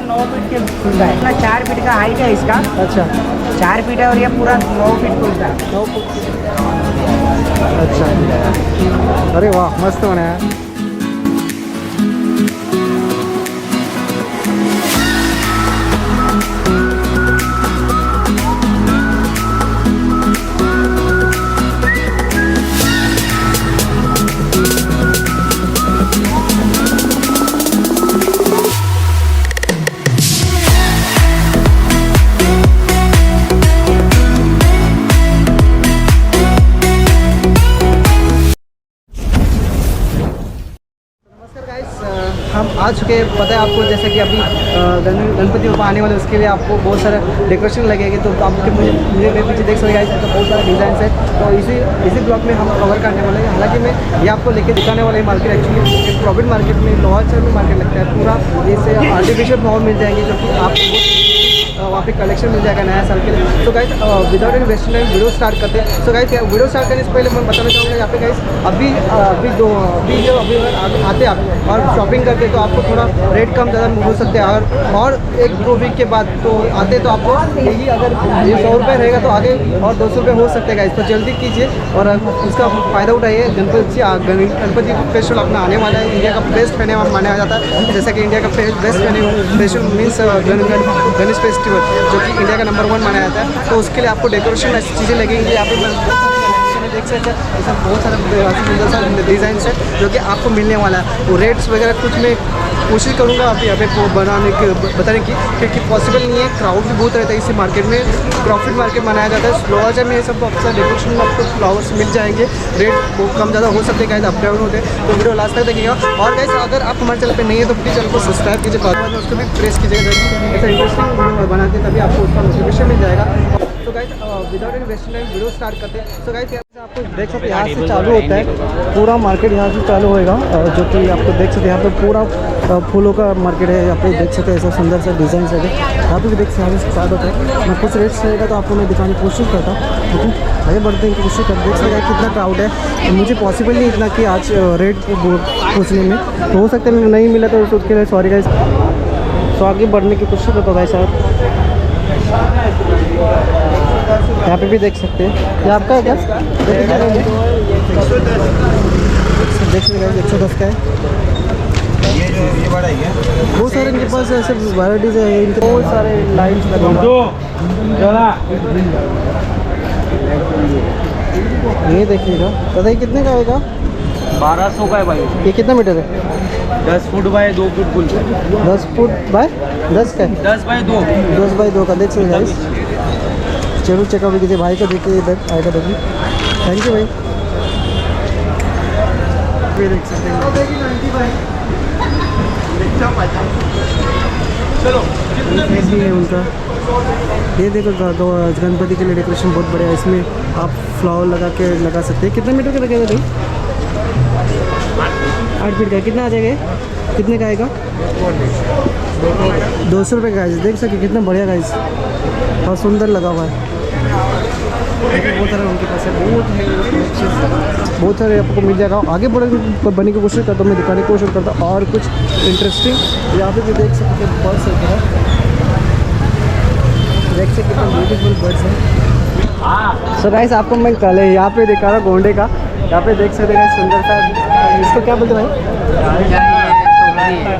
9 feet के खुलता है, इतना 4 फीट का हाइट है इसका। अच्छा 4 फीट है और ये पूरा 9 फीट खुलता है। 9 फुट। अच्छा अरे वाह मस्त बनाया है। हम आ चुके हैं, पता है आपको, जैसे कि अभी गणपति बाबा आने वाले, उसके लिए आपको बहुत सारा डेकोरेशन लगेगी। तो आपके मुझे मेरे पीछे देख सकते हैं, तो बहुत सारे डिज़ाइन है। तो इसी ब्लॉग में हम कवर करने वाले हैं। हालांकि मैं ये आपको लेके दिखाने वाला है मार्केट। एक्चुअली प्रॉफिट मार्केट में, लोअर में मार्केट लगता है पूरा। जैसे आर्टिफिशियल फ्लावर मिल जाएंगे, जो कि आपको वहाँ पे कलेक्शन मिल जाएगा नया साल के लिए। तो guys without any wasting time video start करते हैं। तो गाइस वीडियो स्टार्ट करने से पहले मैं बताना चाहूँगा, यहाँ पे गाइस अभी अगर आते आप और शॉपिंग करते तो आपको थोड़ा रेट कम ज़्यादा हो सकते हैं। और 1-2 वीक के बाद तो आते तो आपको यही, अगर ये 100 रुपये रहेगा तो आगे और 200 रुपये हो सकते हैं गाइस। तो जल्दी कीजिए और उसका फ़ायदा उठाइए। गणपति फेस्टिवल अपना आने वाला है। इंडिया का बेस्ट फेस्टिवल माना जाता है, जैसा कि इंडिया का best festival means Ganesh festival, जो कि इंडिया का नंबर 1 माना जाता है। तो उसके लिए आपको डेकोरेशन ऐसी चीज़ें लगेंगी। यहाँ पे देख सकते हैं, ऐसा बहुत सारा सुंदर सा डिज़ाइन है जो कि आपको मिलने वाला है। वो रेट्स वगैरह कुछ मैं कोशिश करूँगा अभी यहाँ पे बताने की, क्योंकि पॉसिबल नहीं है। क्राउड भी बहुत रहता है इसी मार्केट में। प्रॉफिट मार्केट मनाया जाता है। लोअर में ये सब अक्सर डेकोरेशन में आपको फ्लावर्स मिल जाएंगे। रेट बहुत कम ज़्यादा हो सकते हैं गाइस, अप डाउन होते हैं। तो वीडियो लास्ट तक देखिएगा। और गाइस अगर आप हमारे चैनल पर नहीं है तो प्लीज़ चैनल को सब्सक्राइब कीजिए, बाद में उसको भी प्रेस कीजिएगा। ऐसा इंटरेस्टिंग वीडियो बनाते हैं, तभी आपको उसका नोटिफिकेशन मिल जाएगा। तो guys without any wasting time video start करते हैं। तो गाइस आपको देख सकते हैं, यहाँ से चालू होता है पूरा मार्केट, यहाँ से चालू होएगा। जो कि आपको देख सकते हैं, यहाँ पे पूरा फूलों का मार्केट है। यहाँ पे देख सकते हैं, ऐसा सुंदर सा डिज़ाइन है। यहाँ पे भी देख सकते हैं, यहाँ से स्टार्ट होता है। मैं कुछ रेट्स रहेगा तो आपको मैं दिखाने की कोशिश करता हूँ, लेकिन आगे बढ़ते हैं कोशिश करते। देख सकते हैं कितना क्राउड है। तो मुझे पॉसिबल नहीं इतना कि आज रेट पूछने में, तो हो सकता है नहीं मिला तो उसके लिए सॉरी गाइस। तो आगे बढ़ने की कोशिश करता हूँ गाइस। यहाँ पे भी देख सकते हैं, ये आपका है क्या? देख सकते हैं 110 का है। ये बड़ा है, बहुत सारे इनके पास ऐसे वैराइटीज है। इनके बहुत सारे लाइन्स लगे। ये देखिएगा, बताइए कितने का आएगा? 1200 का है भाई। ये कितना मीटर है? 10 फुट बाय 2 फुट कुल। 10 फुट बाय 10 का है? 10 बाय 2। 10 बाय 2 का। देख सकते हैं, जरूर चेकआउट कीजिए। भाई को देखिए, इधर आएगा देखिए। थैंक यू भाई। ये देख सकते हैं, चलो है उनका। ये देखो गणपति के लिए डेकोरेशन बहुत बढ़िया है। इसमें आप फ्लावर लगा सकते हैं। कितने मीटर का लगेगा भाई? 8 फीट का। कितना आ जाएगा? कितने का आएगा? 200 रुपये का। देख सकते कितना बढ़िया गाइस, बहुत सुंदर लगा हुआ है। बहुत सारे उनके पास है, बहुत सारे आपको मिल जाएगा। आगे बढ़ने की कोशिश करता हूँ, मैं दिखाने की कोशिश करता हूँ और कुछ इंटरेस्टिंग। यहाँ पे भी देख सकते हैं बर्ड्स है, देख सकते कितना ब्यूटीफुल बर्ड्स है। सो गाइस आपको मैं कल यहाँ पे दिखा रहा गोंडे का। यहाँ पे देख सकते हैं सुंदर सा, इसको क्या बोलते भाई?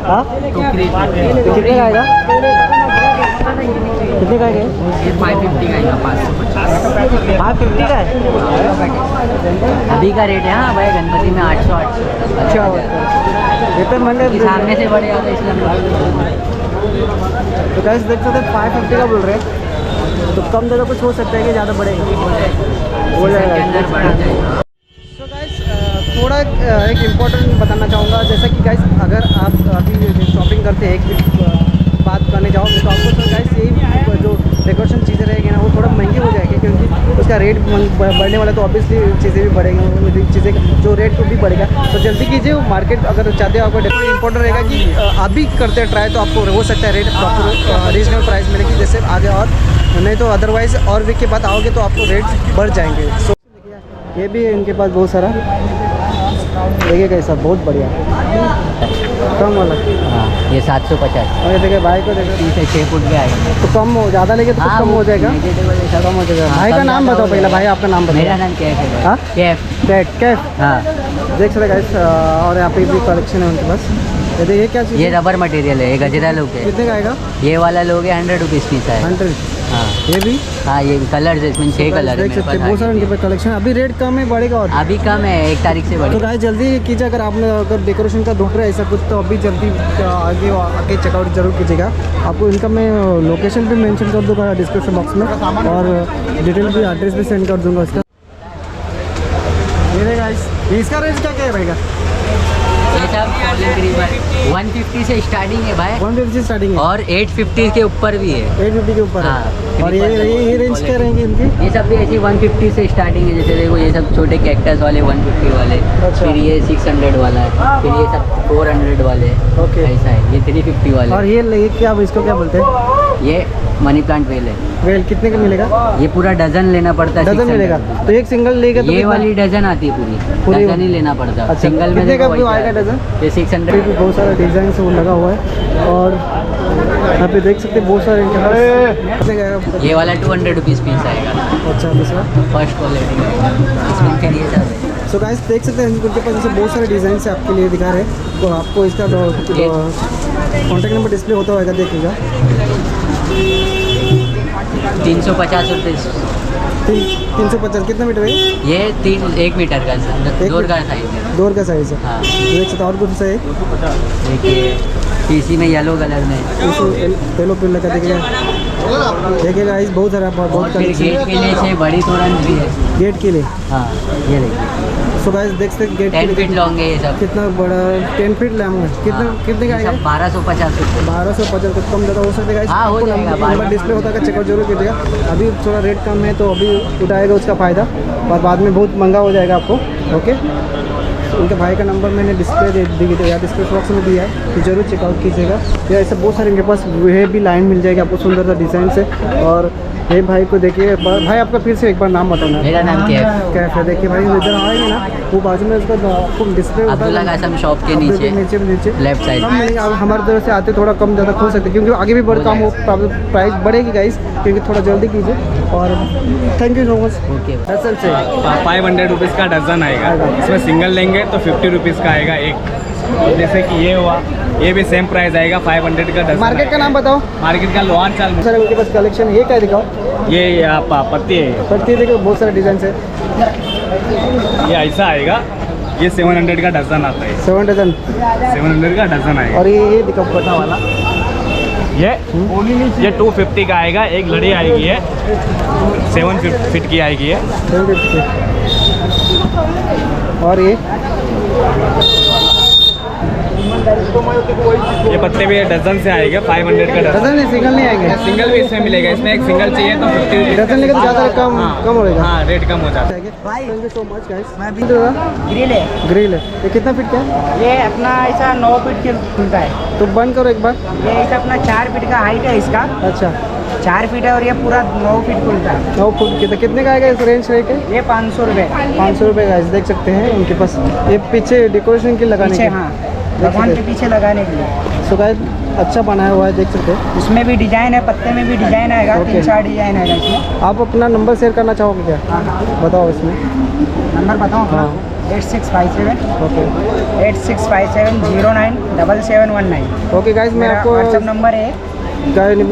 हाँ कितने का आएगा? कितने का है? 550 का आएगा। 550 550 का है अभी का रेट है। हाँ भाई, गणपति में 800। अच्छा ये तो महंगा सामने से बढ़ेगा तो इसलिए। तो गाइस देख सकते हैं 550 का बोल रहे हैं। तो कम ज़्यादा कुछ हो सकता है कि ज़्यादा बढ़ेगा? हो जाएगा। तो गाइस थोड़ा एक इम्पोर्टेंट बताना चाहूँगा, जैसा कि गाइस अगर आप अभी शॉपिंग करते हैं, एक बात करने जाओगे तो आपको तो गाइस यही जो डेकोरेशन चीज़ें रहेगी ना, वो थोड़ा महंगी हो जाएगी, क्योंकि उसका रेट बढ़ने वाला। तो ऑब्वियसली चीज़ें भी बढ़ेंगी, चीज़ें जो रेट तो भी बढ़ेगा। तो जल्दी कीजिए। मार्केट अगर चाहते हो, आपको डेकोरेशन इंपॉर्टेंट रहेगा कि आप भी करते हैं ट्राई, तो आपको हो सकता है रेट प्रॉपर रीजनल प्राइस मिलेगी जैसे आगे, और नहीं तो अदरवाइज़ और वीक के बाद आओगे तो आपको रेट बढ़ जाएंगे। सो ये भी है इनके पास बहुत सारा, देखिएगा ऐसा बहुत बढ़िया। कम वाला। हाँ ये 750। और ये देखिए भाई को देखो 3 से 6 फुट के आएगा। तो कम हो, ज़्यादा लेके तो कुछ कम हो जाएगा। कम हो जाएगा। भाई का नाम बताओ पहले, भाई आपका नाम बताओ। मेरा नाम कैफ है। हाँ? कैफ। कैफ। हाँ देख सकते गाइस, और यहाँ पे भी कलेक्शन है उनके पास। ये क्या चीज़ ये है? रबर मटेरियल है, ये गजरा लोग है। कितने का आएगा? ये वाला लोग 100 रुपीज़ पीस है। 100। हाँ ये भी हाँ ये कलर इसमें 6 कलर है देख मेरे सकते हैं, पास। बहुत सारे उनके पास कलेक्शन। अभी रेट कम है, बढ़ेगा और अभी कम है, 1 तारीख से तो बढ़ेगा। गाइस जल्दी कीजिए। अगर आपने अगर डेकोरेशन का ढूंढ रहे हैं ऐसा कुछ, तो अभी जल्दी आगे आके चेकआउट जरूर कीजिएगा। आपको इनका मैं लोकेशन भी मेंशन कर दूँगा डिस्क्रिप्शन बॉक्स में, और डिटेल भी एड्रेस भी सेंड कर दूँगा उसका। ये गाइस, इसका रेंज क्या क्या रहेगा? ये सब तकरीबन 150 से स्टार्टिंग है भाई, 150 से स्टार्टिंग है और 850 के ऊपर भी है। 850 के ऊपर है। हाँ। और ये रेंज क्या रहेंगी इनकी? ये सब भी ऐसी 150 से स्टार्टिंग है। जैसे देखो ये सब छोटे कैक्टस वाले 150 वाले, अच्छा। फिर ये 600 वाला है, फिर ये सब 400 वाले। ओके। ऐसा है, ये 350 वाले। और ये क्या, इसको क्या बोलते हैं? ये मनी प्लांट वेल है। वेल कितने का मिलेगा? ये पूरा डजन लेना पड़ता है। डजन 600 मिलेगा? तो एक सिंगल लेगा तो ये कितना? वाली डजन आती है पूरी डजन ही लेना पड़ता है। अच्छा, सिंगल में कितने का देखो वैसा आएगा है। डजन? ये 600। भी बहुत सारा डिज़ाइन से वो लगा हुआ है, और यहाँ पे देख सकते हैं बहुत सारे इनके पास। कितने का आएगा? ये वाला 200 रुपीज़ पीस आएगा, अच्छा, दूसरा फर्स्ट क्वालिटी का। इसमें फिर ये सब है। सो गाइस देख सकते हैं उनके पास ऐसे बहुत सारे डिज़ाइन से आपके लिए दिखा रहे हैं। तो आपको इसका कॉन्टैक्ट नंबर डिस्प्ले होता होगा, देखिएगा। 350 रुपये। 350 कितना मीटर है? ये 1 मीटर का डोर का साइज है। डोर का साइज है। हाँ देख सकते हैं। और कुछ सा है देखिए, पीसी में येलो कलर में, येलो पिल लगा, देखिएगा इस बहुत सारा और बहुत फिर गेट के लिए से बड़ी तोरण भी है। गेट के लिए। हाँ ये देखिए, सो गाइस देख सकते हैं गेट 10 फीट लॉन्ग है ये सब। कितना बड़ा 10 फीट लैम्प है। कितने का आएगा? 1250 रुपये। 1250 का कम ज़्यादा हो सकता है। हाँ, हो जाएगा। नंबर डिस्प्ले होता है, चेकआउट जरूर कीजिएगा। अभी थोड़ा रेट कम है तो अभी उठाएगा उसका फ़ायदा, और बाद में बहुत महंगा हो जाएगा आपको। ओके, उनके भाई का नंबर मैंने डिस्प्ले दे या डिस्क्रिप्शन बॉक्स में दिया है, तो जरूर चेकआउट कीजिएगा। या ऐसे बहुत सारे इनके पास ये भी लाइन मिल जाएगी आपको सुंदर सा डिज़ाइन से। और ये भाई को देखिए, भाई आपका फिर से एक बार नाम बताना। मेरा नाम कैफ। कैफ है। देखिए भाई इधर आएंगे ना, वो बाजू में उसका आपको डिस्प्ले होता अब्दुल्ला है कासम शॉप के नीचे नीचे लेफ्ट साइड। कम मिलेगा। अब हमारी तरफ से आते थोड़ा कम ज़्यादा हो सकते हैं, क्योंकि आगे भी बढ़ कम हो, प्राइस बढ़ेगी गाइस, क्योंकि थोड़ा जल्दी कीजिए। और thank you so much. Okay, असल से 500 रुपीज़ का डजन आएगा। इसमें सिंगल लेंगे तो 50 रुपीज़ का आएगा एक। जैसे कि ये हुआ, ये भी सेम प्राइस आएगा, 500 का डजन। मार्केट का नाम बताओ। मार्केट का लोहार चाल में। सर उनके पास कलेक्शन है, ये क्या दिखाओ? ये आप पत्ती है, पत्ती देखो, बहुत सारे डिज़ाइन है। ये ऐसा आएगा। ये 700 का डजन आता है। 7 डजन। 700 का डजन आएगा। और ये दिखाओ पटा वाला, ये 250 का आएगा। एक लड़ी आएगी, ये 7 फीट की आएगी है। 750। और ये पत्ते भी डजन से आएगा, 500 का डजन। डजन नहीं, सिंगल नहीं आएंगे। सिंगल भी इसमें मिलेगा। इसमें एक सिंगल चाहिए तो 50 रुपीज़। डजन लेकर तो ज़्यादा कम हो जाएगा। हाँ, रेट कम हो जाता है। Thank you so much guys. मैं भी ग्रिल है। ग्रिल है। ये कितना फीट का है? ये अपना ऐसा 9 फीट के खुलता है। तो बंद करो एक बार। ये ऐसा अपना 4 फीट का हाइट है इसका। अच्छा, 4 फीट है, और ये पूरा 9 फीट खुलता है। 9 फुट कितने का आएगा इस रेंज रहे के? ये 500 रुपये। 500 रुपये का देख सकते हैं उनके पास। ये पीछे डेकोरेशन के लगाने पीछे, के। हाँ, भगवान के पीछे लगाने के लिए। सो गाइस अच्छा बनाया हुआ है, देख सकते हैं। इसमें भी डिजाइन है, पत्ते में भी डिजाइन आएगा। ओके। 3-4 डिजाइन आएगा इसमें। आप अपना नंबर शेयर करना चाहोगे क्या? हाँ हाँ, बताओ इसमें। नंबर बताओ। हाँ। 8657 ओके 8657 097719। ओके गाइस, मैं मेरा आपको व्हाट्सएप नंबर है।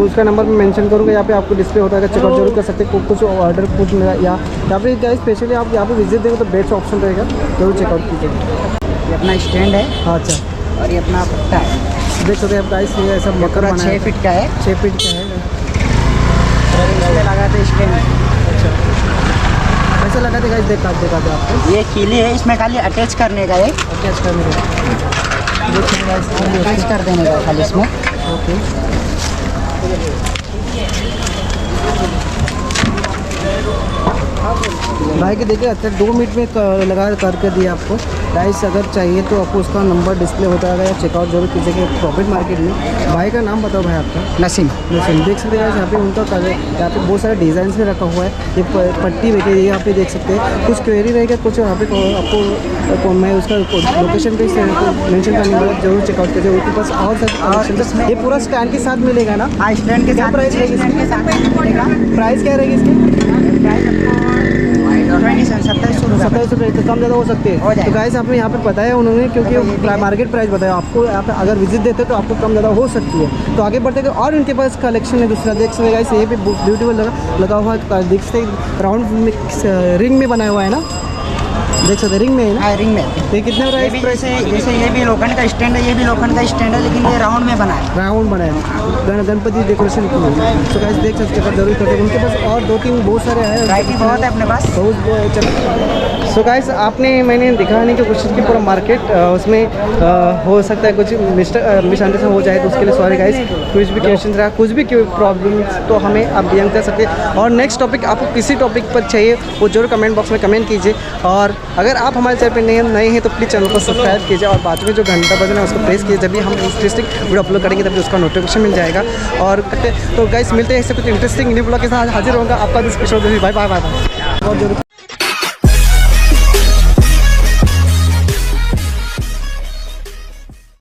उसका नंबर मैं मेंशन करूँगा, यहाँ पे आपको डिस्प्ले होता है, चेकआउट जरूर कर सकते हैं। कुछ ऑर्डर कुछ या यहाँ पे गाइस स्पेशली आप यहाँ पे विजिट देंगे तो बेस्ट ऑप्शन रहेगा, जरूर चेकआउट कीजिए। ये अपना स्टैंड है, हाँ अच्छा, और ये अपना पत्ता है। देख सकते हैं आप गाइस, ये ऐसा मकर पूरा बना 6 है। फीट का है। 6 फीट का है। इसमें लगाते स्टैंड। अच्छा, ऐसा लगा देगा, देखा दे आपको। ये कीली है, इसमें खाली अटैच करने का है। अटैच करने का, अटैच कर देने का खाली इसमें। ओके भाई के देखिए अच्छा 2 मिनट में लगा करके दिया आपको। गाइस अगर चाहिए तो आपको उसका नंबर डिस्प्ले होता है या चेकआउट जरूर कीजिएगा प्रॉफिट मार्केट में। भाई का नाम बताओ भाई आपका? नसीम। नसीम। देख सकते हैं यहाँ पे उनका कलर, यहाँ पे बहुत सारे डिज़ाइन भी रखा हुआ है। ये पट्टी रखी है यहाँ पे देख सकते हैं। कुछ क्वेरी रहेगा कुछ यहाँ पे आपको मैं उसका लोकेशन पे मेंशन करने वाला, जरूर चेकआउट कीजिए उनके पास। और सर ये पूरा स्टैंड के साथ मिलेगा ना? हाँ स्टैंड के क्या साथ प्राइस रहेगी स्टैंड के साथ मिलेगा। प्राइस क्या रहेगी इसकी? प्राइस आपको 2700 ₹27 तो कम ज़्यादा हो सकते हो हैं। जाएगा। तो गाइस आपने यहाँ पे बताया उन्होंने, क्योंकि मार्केट प्राइस बताया आपको। यहाँ पे अगर विजिट देते तो आपको कम ज़्यादा हो सकती है। तो आगे बढ़ते और इनके पास कलेक्शन है दूसरा देख सकते गाइस। ये भी ब्यूटीफुल लगा हुआ है, देख सकते राउंड रिंग में बनाया हुआ है ना, देख सकते रिंग में है ना। हाँ रिंग में। ये कितने ये भी जैसे ये भी लोखंड का स्टैंड है, ये भी लोखंड का स्टैंड है, लेकिन ये राउंड में बना है। राउंड बनाया है, गणपति डेकोरेशन की है। तो गाइस देख सकते हैं जरूर करते हैं। उनके पास और 2-3 बहुत सारे हैं, वैरायटी बहुत है अपने पास। सो गाइस आपने मैंने दिखाने की कोशिश की पूरा मार्केट, उसमें हो सकता है कुछ मिसअंडरस्टैंडिंग हो जाए तो उसके लिए सॉरी गाइस। कुछ भी क्वेश्चन रहा, कुछ भी प्रॉब्लम तो हमें आप DM कर सकते हैं। और नेक्स्ट टॉपिक आपको किसी टॉपिक पर चाहिए वो जरूर कमेंट बॉक्स में कमेंट कीजिए। और अगर आप हमारे चैनल पर नए हैं तो प्लीज़ चैनल को सब्सक्राइब कीजिए और बाद में जो घंटा बजना है उसको प्रेस कीजिए। जब भी हम इंटरेस्टिंग वीडियो अपलोड करेंगे तभी उसका नोटिफिकेशन मिल जाएगा। और तो गाइस मिलते हैं ऐसे कुछ इंटरेस्टिंग न्यू ब्लॉग के साथ हाजिर होगा आपका। Bye bye bye. बहुत जरूर